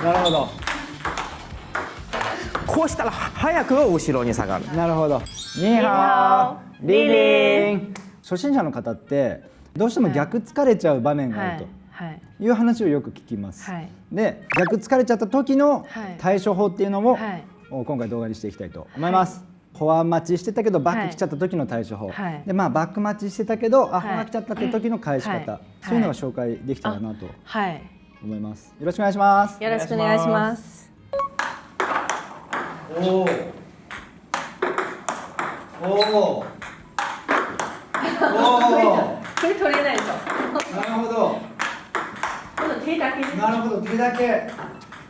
なるほど。こうしたら早く後ろに下がる。なるほど。ニーハオ、リリン。初心者の方ってどうしても逆疲れちゃう場面があるという話をよく聞きます。で、逆疲れちゃった時の対処法っていうのも今回動画にしていきたいと思います。フォア待ちしてたけどバック来ちゃった時の対処法、でバック待ちしてたけどフォア来ちゃったって時の返し方、そういうのが紹介できたらなと思います。よろしくお願いします。よろしくお願いします。おお。おお。手取れないでしょ。なるほど。今度手だけで。なるほど、手だけ。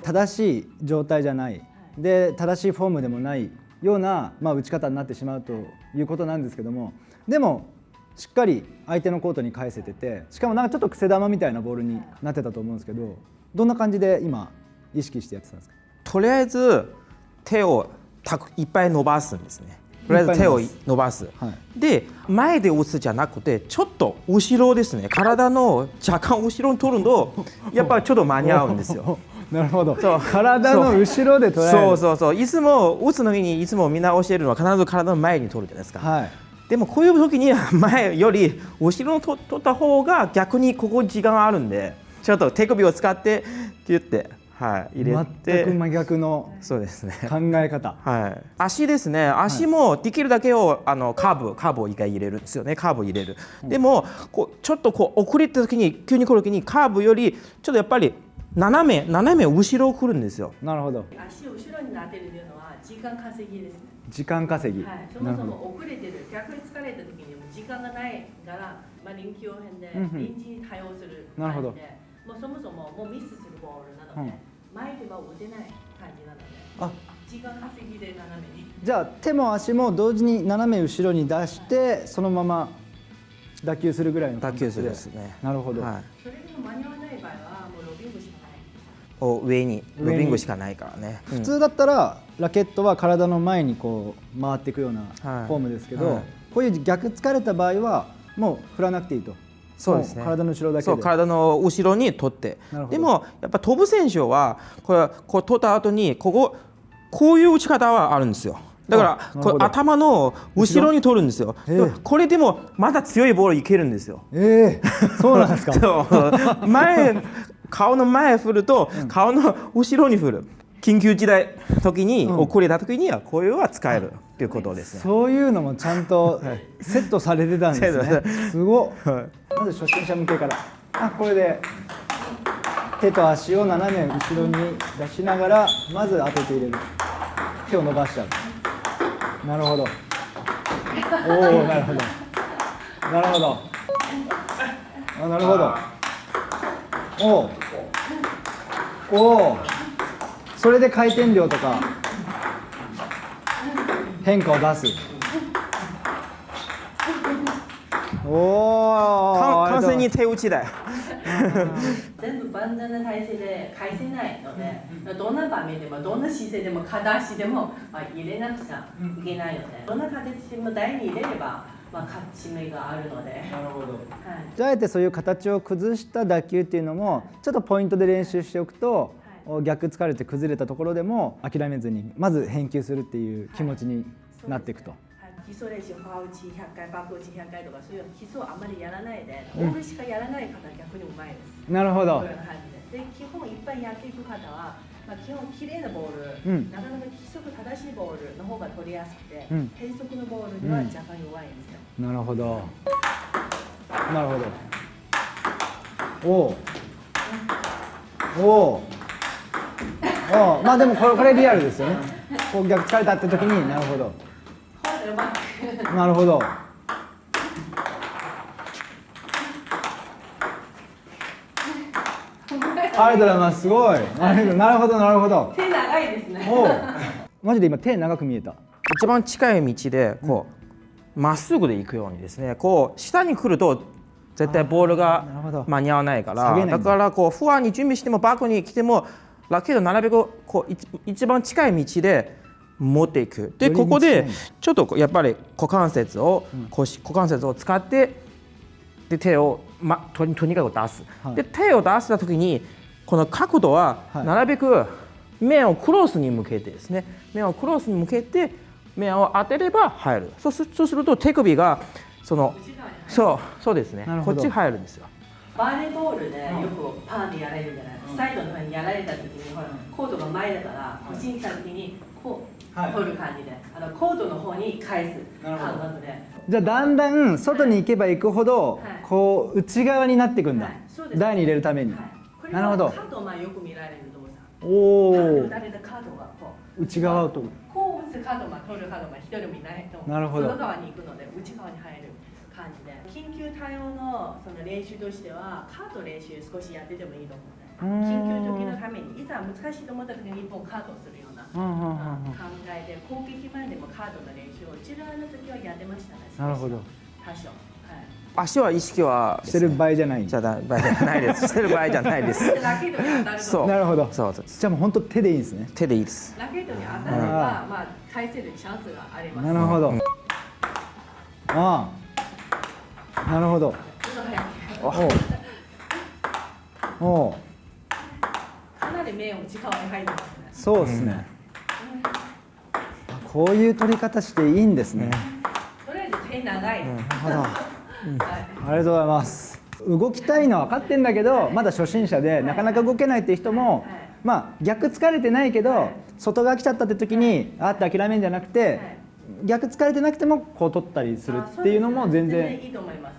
正しい状態じゃない。で、正しいフォームでもないような、打ち方になってしまうということなんですけども、でもしっかり相手のコートに返せてて、しかもなんかちょっと癖玉みたいなボールになってたと思うんですけど、どんな感じで今意識してやってたんですか？とりあえず手をいっぱい伸ばすんですね。とりあえず手を伸ばす、で前で打つじゃなくてちょっと後ろですね。体の若干後ろに取るとやっぱりちょっと間に合うんですよ。なるほど。体の後ろで捉える。そういつも打つのにいつもみんな教えるのは必ず体の前に取るじゃないですか、でもこういう時に前より後ろに取った方が逆にここ時間があるんで、ちょっと手首を使ってギュッて入れて、全く真逆のそうですね考え方。足ですね。足もできるだけをカーブを一回入れるんですよね。カーブを入れる。でもちょっと遅れた時に急に来る時にカーブよりちょっとやっぱり斜め後ろを来るんですよ。なるほど。足を後ろになってるというのは時間稼ぎですね。時間稼ぎ。そもそも遅れてる、逆に疲れた時にも時間がないから、臨機応変で臨時に対応する感じで、もうそもそももうミスするボールなので、前では打てない感じなので、時間稼ぎで斜めに。じゃあ手も足も同時に斜め後ろに出してそのまま打球するぐらいの打球するですね。なるほど。それでも間に合わない場合はもうロビングしかない。上にロビングしかないからね。普通だったらラケットは体の前にこう回っていくようなフォームですけど、こういう逆疲れた場合はもう振らなくていいと。そうですね。体の後ろだけで。体の後ろに取って。でもやっぱ飛ぶ選手はこう取った後にこういう打ち方はあるんですよ。だからこれ頭の後ろに取るんですよ。これでもまだ強いボールいけるんですよ。そうなんですか。顔の前振ると顔の後ろに振る。緊急時代時に遅れた時にはこういうのは使えるということですね。そういうのもちゃんとセットされてたんですね。すごっ。まず初心者向けから、これで手と足を斜め後ろに出しながらまず当てて入れる。手を伸ばしちゃう。なるほど。おお、なるほど。なるほど。なるほど。おお。それで回転量とか変化を出す。完全に手打ちだよ。全部万全な体勢で返せないので、どんな場面でもどんな姿勢でも片足でも入れなくちゃいけないので、どんな形も台に入れれば勝ち目があるので。なるほど。じゃああえてそういう形を崩した打球っていうのもちょっとポイントで練習しておくと、逆疲れて崩れたところでも諦めずにまず返球するっていう気持ちになっていくと。基礎練習、フォア打ち100回、バック打ち100回とかそういう基礎をあまりやらないで、オールしかやらない方は逆にうまいです。なるほど。こういう感じで、基本いっぱいやっていく方は、基本綺麗なボール、なかなか規則正しいボールの方が取りやすくて、変則のボールには若干弱いんですよ。なるほど。なるほど。でもこれリアルですよね。こう逆疲れたって時に、なるほど。なるほど。ありがとうございます。すごい。なるほど。手長いですね。マジで今手長く見えた。一番近い道でまっすぐで行くようにですね。下に来ると絶対ボールが間に合わないから、だからフォアに準備してもバックに来てもラケットなるべく一番近い道で持っていく。でここでちょっとやっぱり股関節を使ってで手をとにかく出す。で手を出した時にこの角度はなるべく面をクロスに向けてですね、面をクロスに向けて面を当てれば入る。そうすると手首がそうですね、こっち入るんですよ。バレーボールでよくパンでやられるじゃない、サイドの方にやられた時にほらコートが前だから腰に来た時にこう取る感じで、コートの方に返す感覚なので、じゃあだんだん外に行けば行くほどこう内側になっていくんだ、台に入れるために。なるほど。カードはよく見られる動作。おお。打たれたカードがこう内側を取る。こう打つカードは取るカードが一人もいないと、なるほど。外側に行くので内側に入る感じで、緊急対応のその練習としてはカード練習少しやっててもいいと思うね。緊急時のためにいざ難しいと思った時に一本カードをするような考えで、攻撃前でもカードの練習をうちらの時はやってましたね。なるほど。多少。足は意識はしてる場合じゃない。じゃないです。してる場合じゃないです。ラケットに当たると。そう。なるほど。そう。じゃあもう本当手でいいですね。手でいいです。ラケットに当たればまあ返せるチャンスがあります。なるほど。ああ。なるほど。おお。かなり面を内側に入ってますね。そうですね。こういう取り方していいんですね。とりあえず手長い。なるほど。ありがとうございます。動きたいのは分かってんだけど、まだ初心者でなかなか動けないっていう人も、まあ逆疲れてないけど外側来ちゃったって時にあって諦めるんじゃなくて、逆疲れてなくてもこう取ったりするっていうのも全然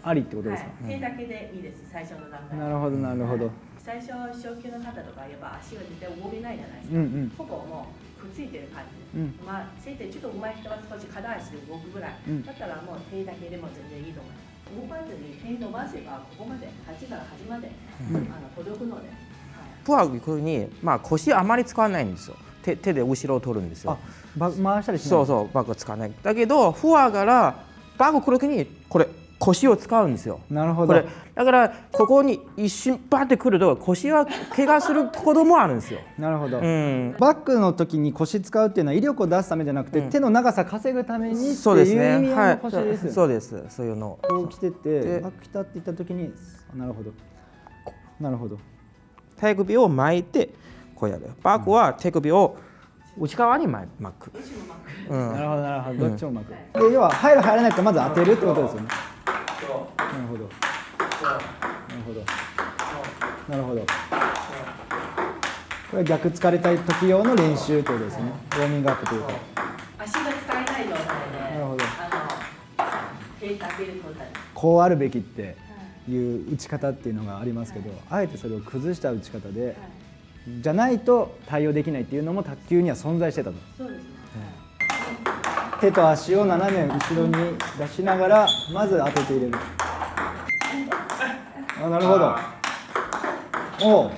ありってことですか。手だけでいいです。最初の段階。なるほどなるほど。最初小級の方とかやっぱ足は絶対動けないじゃないですか。ほぼもうくっついてる感じ。まあせいぜいちょっと上手い人は少し片足で動くぐらい。だったらもう手だけでも全然いいと思います。動かずに手伸ばせばここまで8から8まで届くので。プアグこういうふうにまあ腰あまり使わないんですよ。手で後ろを取るんですよ。回したりしない。そうそうバッグ使わない。だけどフォアからバッグ来る時にこれ腰を使うんですよ。なるほど。これだからここに一瞬バッてくると腰は怪我することもあるんですよ。なるほど。バックの時に腰使うっていうのは威力を出すためじゃなくて、手の長さ稼ぐためにっていう意味合いの腰ですよ。そうです。そういうの。こう来ててバック来たって言った時に、なるほど。なるほど。手首を巻いてこうやる。バックは手首を内側に巻く。なるほどなるほど。どっちも巻く。で要は入る入らないってまず当てるってことですよね。なるほど。なるほど。なるほど。これは逆疲れたい時用の練習ということですね。ウォーミングアップというか。足が使えない状態で。なるほど。手だけで取ったり。こうあるべきっていう打ち方っていうのがありますけど、あえてそれを崩した打ち方で、じゃないと対応できないっていうのも卓球には存在してたと。そうですね。手と足を斜め後ろに出しながらまず当てて入れる。あ、なるほど。おう。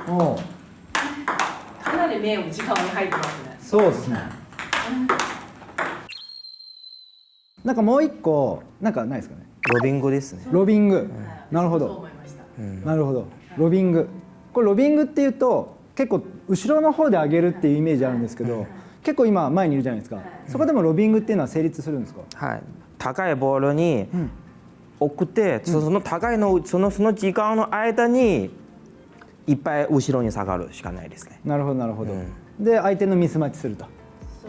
おう。かなり面を内側に入ってますね。そうですね。なんかもう一個なんかないですかね。ロビングですね。ロビング。なるほど。なるほど。ロビング。これロビングっていうと結構後ろの方で上げるっていうイメージあるんですけど、結構今前にいるじゃないですか。そこでもロビングっていうのは成立するんですか。はい。高いボールに送って、その高いのその時間の間にいっぱい後ろに下がるしかないですね。なるほどなるほど。で相手のミスマッチすると。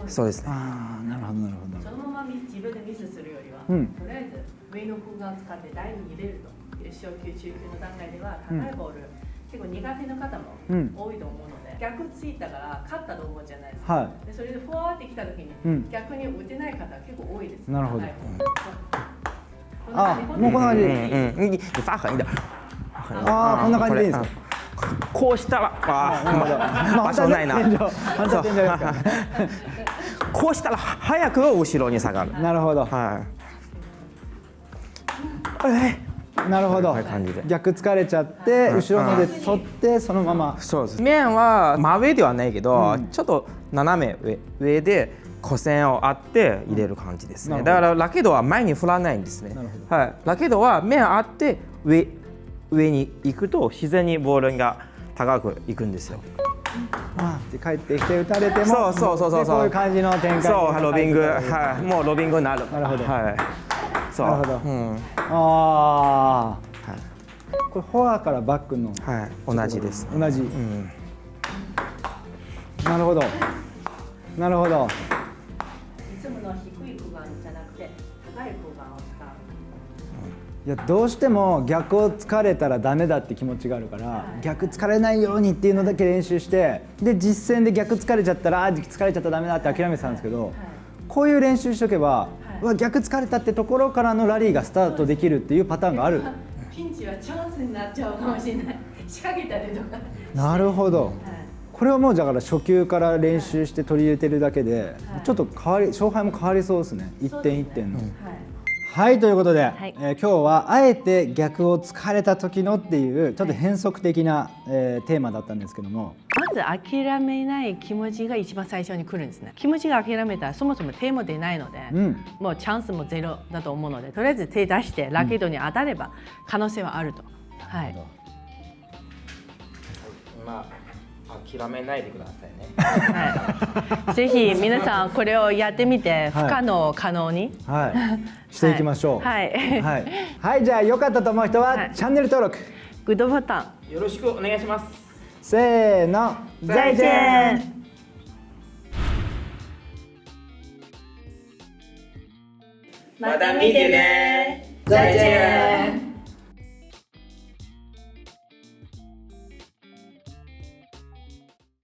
そうですね。ああ、なるほどなるほど。そのまま自分でミスするよりは、とりあえず上の空間を使って台に入れると。小級中級の段階では高いボール、結構苦手な方も多いと思うので、逆ついたから勝ったと思うじゃないですか。でそれでフォワーってきた時に、逆に打てない方結構多いです。なるほど。あ、もうこんな感じ。你发狠一点。ああ、こんな感じでいいですか。こうしたら、場所ないな。こうしたら早く後ろに下がる。なるほど。はい。なるほど。逆疲れちゃって後ろので取ってそのまま。そうです。面は真上ではないけど、ちょっと斜め上で弧線をあって入れる感じですね。だからラケットは前に振らないんですね。はい。ラケットは面あって上に行くと自然にボールが高く行くんですよ。で帰ってきて打たれても、そうこういう感じの展開。そう、ロビング、はい、もうロビングになる。なるほど。はい。そう。なるほど。ああ。ここれフォアからバックの、はい、同じです。同じ、うん、なるほどなるほど。いつもの低い空間じゃなくて高い空間を使う。いやどうしても逆を突かれたらダメだって気持ちがあるから、逆突かれないようにっていうのだけ練習して、で実戦で逆突かれちゃったら突かれちゃったらダメだって諦めてたんですけど、こういう練習しとけば、逆突かれたってところからのラリーがスタートできるっていうパターンがある。ピンチはチャンスになっちゃうかもしれない。仕掛けたりとか。なるほど。これはもうだから初級から練習して取り入れてるだけで、ちょっと勝敗も変わりそうですね。一点一点の。はい、ということで、今日はあえて逆を突かれた時のっていうちょっと変則的な、テーマだったんですけども、まず諦めない気持ちが一番最初に来るんですね。気持ちが諦めたらそもそも手も出ないので、もうチャンスもゼロだと思うので、とりあえず手出してラケットに当たれば可能性はあると。はい。諦めないでくださいね。はい、ぜひ皆さんこれをやってみて、不可能を可能に、していきましょう。はい、はい、じゃあ良かったと思う人はチャンネル登録、グッドボタンよろしくお願いします。せーの、再见。また見てね。再见。